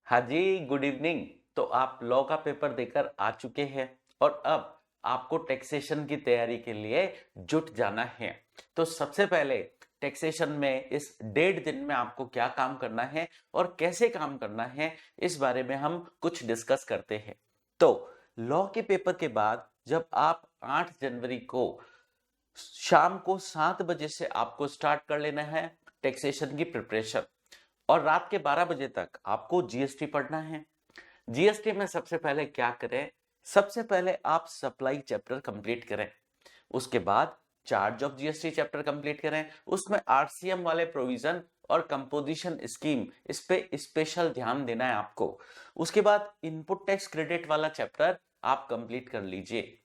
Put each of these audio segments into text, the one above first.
हाँ जी, good evening. तो आप लॉ का पेपर देकर आ चुके हैं और अब आपको टैक्सेशन की तैयारी के लिए जुट जाना है। तो सबसे पहले टैक्सेशन में इस 1.5 दिन में आपको क्या काम करना है और कैसे काम करना है, इस बारे में हम कुछ डिस्कस करते हैं। तो लॉ के पेपर के बाद जब आप 8 जनवरी को शाम को 7 बजे से आपको स्टार्ट कर लेना है टैक्सेशन की प्रिपरेशन, और रात के 12 बजे तक आपको जीएसटी पढ़ना है। जीएसटी में सबसे पहले क्या करें? सबसे पहले आप सप्लाई चैप्टर कंप्लीट करें, उसके बाद charge of GST chapter complete करें, उसमें आरसीएम वाले प्रोविजन और कंपोजिशन स्कीम, इस पे स्पेशल ध्यान देना है आपको। उसके बाद इनपुट टैक्स क्रेडिट वाला चैप्टर आप कंप्लीट कर लीजिए।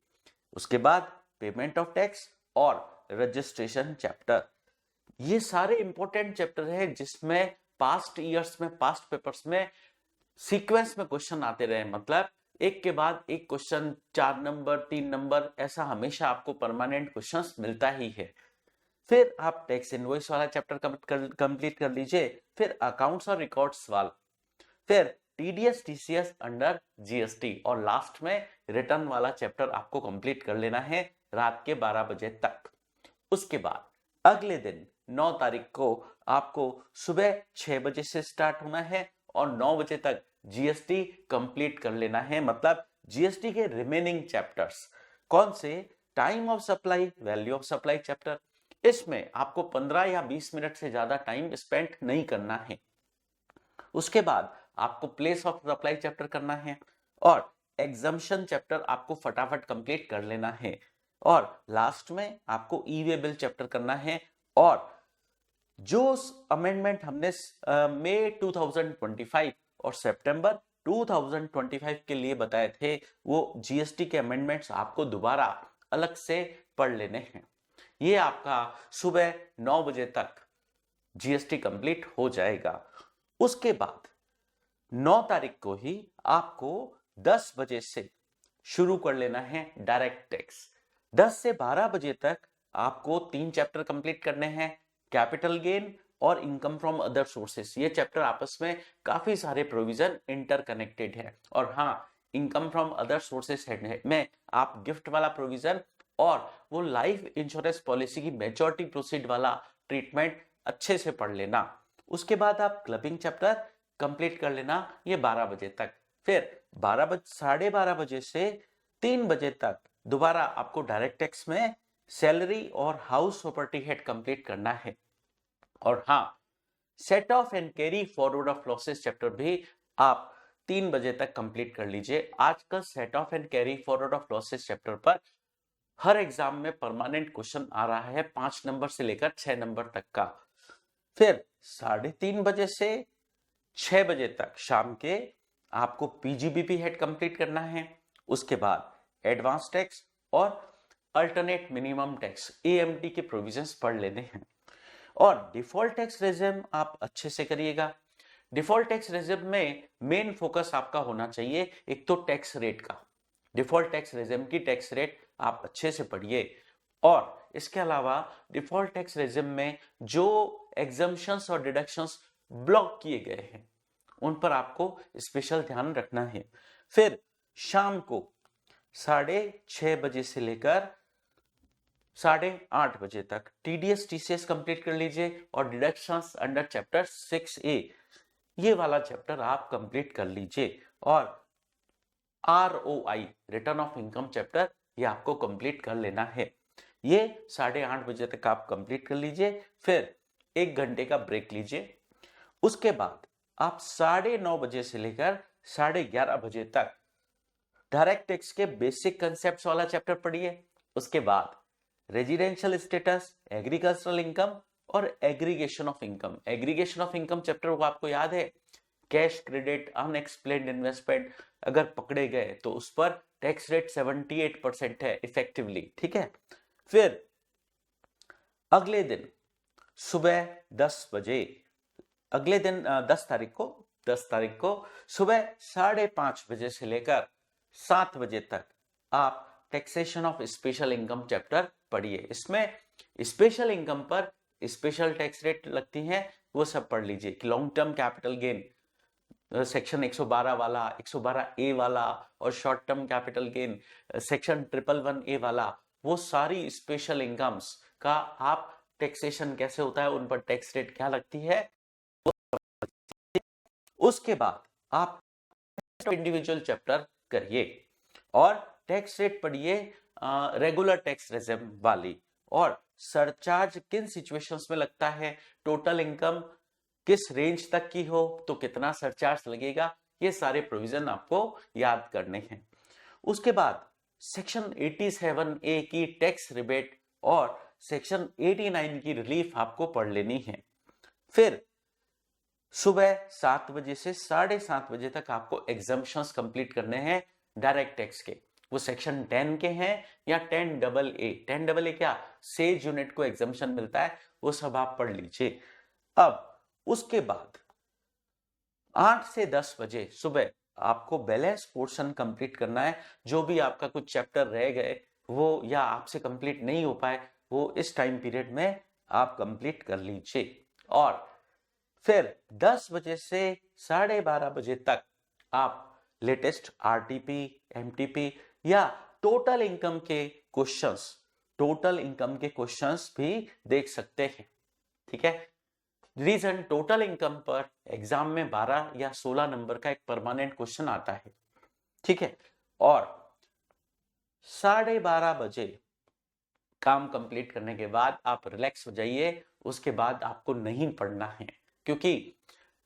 उसके बाद पेमेंट ऑफ टैक्स और रजिस्ट्रेशन चैप्टर, ये सारे इंपॉर्टेंट चैप्टर है जिसमें पास्ट ईयर्स में, पास्ट पेपर्स में सीक्वेंस में क्वेश्चन आते रहे। मतलब एक के बाद एक क्वेश्चन, 4 नंबर, 3 नंबर, ऐसा हमेशा आपको परमानेंट क्वेश्चंस मिलता ही है। फिर आप टैक्स इनवॉइस वाला चैप्टर कंप्लीट कर लीजिए, फिर अकाउंट्स और रिकॉर्ड्स वाला, फिर टीडीएस टीसीएस अंडर जीएसटी, और लास्ट में रिटर्न वाला चैप्टर आपको कंप्लीट कर लेना है रात के 12 बजे तक। उसके बाद अगले दिन 9 तारीख को आपको सुबह 6 बजे से स्टार्ट होना है और 9 बजे तक जीएसटी कंप्लीट कर लेना है। मतलब जीएसटी के रिमेनिंग चैप्टर्स कौन से? Time of supply, value of supply chapter. इसमें आपको 15 या 20 मिनट से ज्यादा टाइम स्पेंड नहीं करना है। उसके बाद आपको प्लेस ऑफ सप्लाई चैप्टर करना है और एग्जम्पशन चैप्टर आपको फटाफट कंप्लीट कर लेना है। और लास्ट में आपको ई वे बिल चैप्टर करना है। और जो अमेंडमेंट हमने मई 2025 और सितंबर 2025 के लिए बताए थे, वो जीएसटी के अमेंडमेंट्स आपको दोबारा अलग से पढ़ लेने हैं। ये आपका सुबह 9 बजे तक जीएसटी कंप्लीट हो जाएगा। उसके बाद 9 तारीख को ही आपको 10 बजे से शुरू कर लेना है डायरेक्ट टैक्स। 10 से 12 बजे तक आपको 3 चैप्टर कंप्लीट करने हैं, कैपिटल गेन और इनकम फ्रॉम अदर सोर्सेस। ये चैप्टर आपस में काफी सारे प्रोविजन इंटरकनेक्टेड है। और हाँ, इनकम फ्रॉम अदर सोर्सेस में आप गिफ्ट वाला प्रोविजन और वो लाइफ इंश्योरेंस पॉलिसी की मैच्योरिटी प्रोसीड वाला ट्रीटमेंट अच्छे से पढ़ लेना। उसके बाद आप क्लबिंग चैप्टर कंप्लीट कर लेना, ये 12 बजे तक। फिर 12:30 बजे से 3 बजे तक दोबारा आपको डायरेक्ट टैक्स में सैलरी और हाउस प्रॉपर्टी हेड कंप्लीट करना है। और हाँ, set of and carry forward of losses chapter भी आप 3 बजे तक कंप्लीट कर लीजिए। आजकल set of and carry forward of losses chapter पर हर एग्जाम में परमानेंट क्वेश्चन आ रहा है, 5 नंबर से लेकर 6 नंबर तक का। फिर 3:30 बजे से 6 बजे तक शाम के आपको पीजीबीपी हेड कंप्लीट करना है। उसके बाद एडवांस टैक्स और अल्टरनेट मिनिमम टैक्स एएमटी के प्रोविजंस पढ़ लेने हैं। और डिफॉल्ट टैक्स रेजिम आप अच्छे से करिएगा। डिफॉल्ट टैक्स रेजिम में मेन फोकस आपका होना चाहिए एक तो टैक्स रेट का। डिफॉल्ट टैक्स रेजिम की टैक्स रेट आप अच्छे से पढ़िए। और इसके अलावा डिफॉल्ट टैक्स रेजिम में जो एग्जम्पशंस और डिडक्शंस ब्लॉक किए गए हैं, उन पर आपको स्पेशल ध्यान रखना है। फिर शाम को 6:30 बजे से लेकर 8:30 बजे तक टीडीएस टीसीएस कंप्लीट कर लीजिए और डिडक्शंस अंडर चैप्टर 6A, ये वाला चैप्टर आप कंप्लीट कर लीजिए। और ROI, return of income chapter, ये आपको कंप्लीट कर लेना है। ये 8:30 बजे तक आप कंप्लीट कर लीजिए। फिर 1 घंटे का ब्रेक लीजिए। उसके बाद आप 9:30 बजे से लेकर 11:30 बजे तक डायरेक्ट टैक्स के बेसिक कंसेप्ट्स वाला चैप्टर पढ़िए। उसके बाद रेजिडेंशियल स्टेटस, एग्रीकल्चरल इनकम और aggregation of income. Aggregation of income chapter को आपको याद है, कैश क्रेडिट, अनएक्सप्लेन्ड इन्वेस्टमेंट अगर पकड़े गए तो उस पर टैक्स रेट 78% है इफेक्टिवली, ठीक है। फिर अगले दिन सुबह 10 बजे, अगले दिन 10 तारीख को सुबह 5:30 बजे से लेकर 7 बजे तक आप taxation of special income chapter पढ़िए। इसमें स्पेशल इनकम पर स्पेशल टैक्स रेट लगती हैं, वो सब पढ़ लीजिए कि long term capital gain section 112 वाला, 112 ए वाला और short term capital gain section 111 ए वाला, वो सारी स्पेशल इनकम्स का आप टैक्सेशन कैसे होता है, उन पर टैक्स रेट क्या लगती है। उसके बाद आप इंडिविजुअल चैप्टर करिए और टैक्स रेट पढ़िए रेगुलर टैक्स रेजिम वाली, और सरचार्ज किन सिचुएशंस में लगता है, टोटल इनकम किस रेंज तक की हो तो कितना सरचार्ज लगेगा, ये सारे प्रोविजन आपको याद करने हैं। उसके बाद सेक्शन 87A की टैक्स रिबेट और सेक्शन 89 की रिलीफ आपको पढ़ लेनी है। फिर सुबह 7 बजे से 7:30 बजे तक आपको एग्जाम्पशंस कंप्लीट करने हैं डायरेक्ट टैक्स के, वो सेक्शन 10 के हैं या 10AA। 10AA क्या, सेज यूनिट को एग्जाम्पशन मिलता है, वो सब आप पढ़ लीजिए। अब उसके बाद 8 से 10 बजे सुबह आपको बैलेंस पोर्शन कंप्लीट करना है। जो भी आपका कुछ चैप्टर रह गए वो या आपसे कंप्लीट नहीं हो पाए, वो इस टाइम पीरियड में आप कंप्लीट कर लीजिए। और फिर 10 बजे से 12:30 बजे तक आप लेटेस्ट आरटीपी, एमटीपी या टोटल इनकम के क्वेश्चंस भी देख सकते हैं। ठीक है, रीजन टोटल इनकम पर एग्जाम में 12 या 16 नंबर का एक परमानेंट क्वेश्चन आता है। ठीक है, और 12:30 बजे काम कंप्लीट करने के बाद आप रिलैक्स हो जाइए। उसके बाद आपको नहीं पढ़ना है, क्योंकि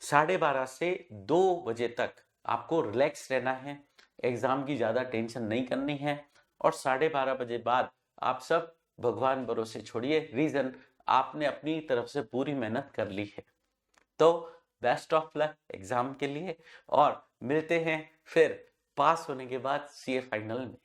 12:30 से 2 बजे तक आपको रिलैक्स रहना है, एग्जाम की ज्यादा टेंशन नहीं करनी है। और 12:30 बजे बाद आप सब भगवान भरोसे छोड़िए, रीजन आपने अपनी तरफ से पूरी मेहनत कर ली है। तो बेस्ट ऑफ लक एग्जाम के लिए, और मिलते हैं फिर पास होने के बाद सीए फाइनल में।